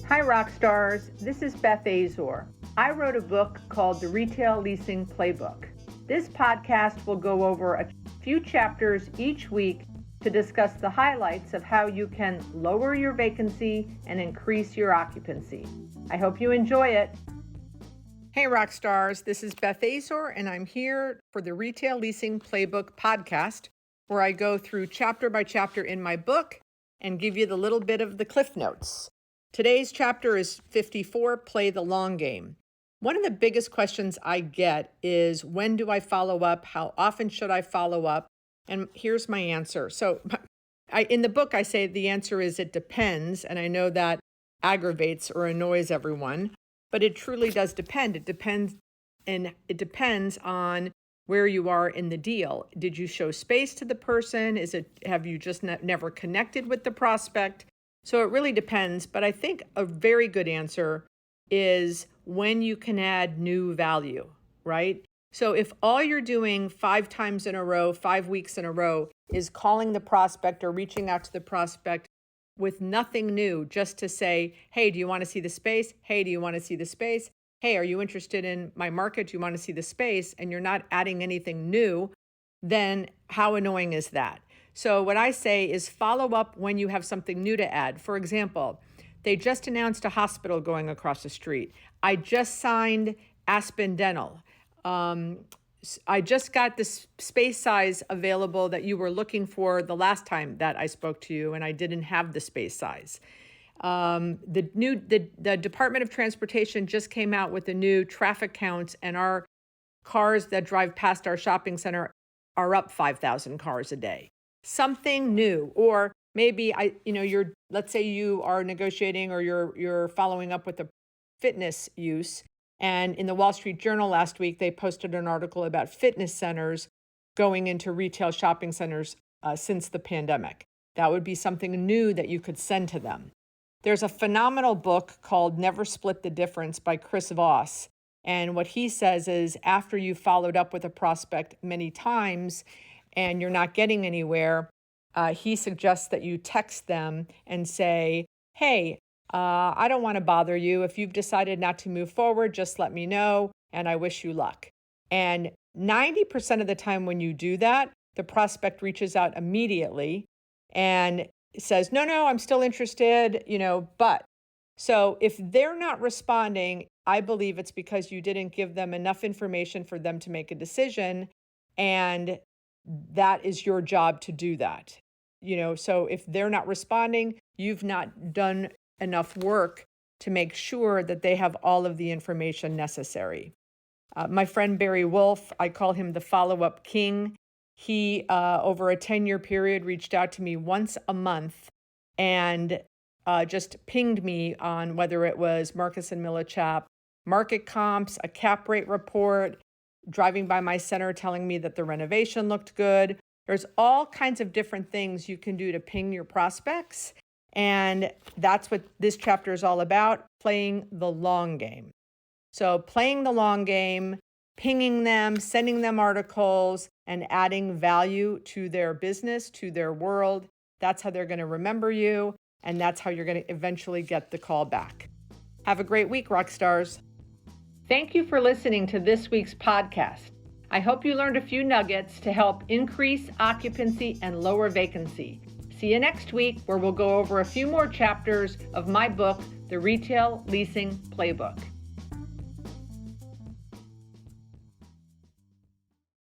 Hi, Rockstars. This is Beth Azor. I wrote a book called the Retail Leasing Playbook. This podcast will go over a few chapters each week to discuss the highlights of how you can lower your vacancy and increase your occupancy. I hope you enjoy it. Hey, Rockstars. This is Beth Azor, and I'm here for the Retail Leasing Playbook podcast, where I go through chapter by chapter in my book and give you the little bit of the cliff notes. Today's chapter is 54, Play the Long Game. One of the biggest questions I get is, when do I follow up? How often should I follow up? And here's my answer. So in the book, I say the answer is it depends. And I know that aggravates or annoys everyone, but it truly does depend. It depends on where you are in the deal. Did you show space to the person? Have you just never connected with the prospect? So it really depends. But I think a very good answer is when you can add new value, right? So if all you're doing 5 times in a row, 5 weeks in a row, is calling the prospect or reaching out to the prospect with nothing new, just to say, hey, do you want to see the space? Hey, do you want to see the space? Hey, are you interested in my market? Do you want to see the space? And you're not adding anything new, then how annoying is that? So what I say is follow up when you have something new to add. For example, they just announced a hospital going across the street. I just signed Aspen Dental. I just got this space size available that you were looking for the last time that I spoke to you, and I didn't have the space size. The Department of Transportation just came out with the new traffic counts, and our cars that drive past our shopping center are up 5,000 cars a day. Something new, or maybe let's say you are negotiating or you're following up with a fitness use. And in the Wall Street Journal last week, they posted an article about fitness centers going into retail shopping centers since the pandemic. That would be something new that you could send to them. There's a phenomenal book called Never Split the Difference by Chris Voss. And what he says is, after you've followed up with a prospect many times and you're not getting anywhere, he suggests that you text them and say, hey, I don't want to bother you. If you've decided not to move forward, just let me know, and I wish you luck. And 90% of the time when you do that, the prospect reaches out immediately and says, no, I'm still interested, but. So if they're not responding, I believe it's because you didn't give them enough information for them to make a decision, and that is your job to do that. So if they're not responding, you've not done enough work to make sure that they have all of the information necessary. My friend Barry Wolf, I call him the follow-up king. He, over a 10-year period, reached out to me once a month and just pinged me on whether it was Marcus and Millichap market comps, a cap rate report, driving by my center telling me that the renovation looked good. There's all kinds of different things you can do to ping your prospects. And that's what this chapter is all about, playing the long game. So playing the long game, pinging them, sending them articles, and adding value to their business, to their world. That's how they're going to remember you, and that's how you're going to eventually get the call back. Have a great week, Rockstars. Thank you for listening to this week's podcast. I hope you learned a few nuggets to help increase occupancy and lower vacancy. See you next week, where we'll go over a few more chapters of my book, The Retail Leasing Playbook.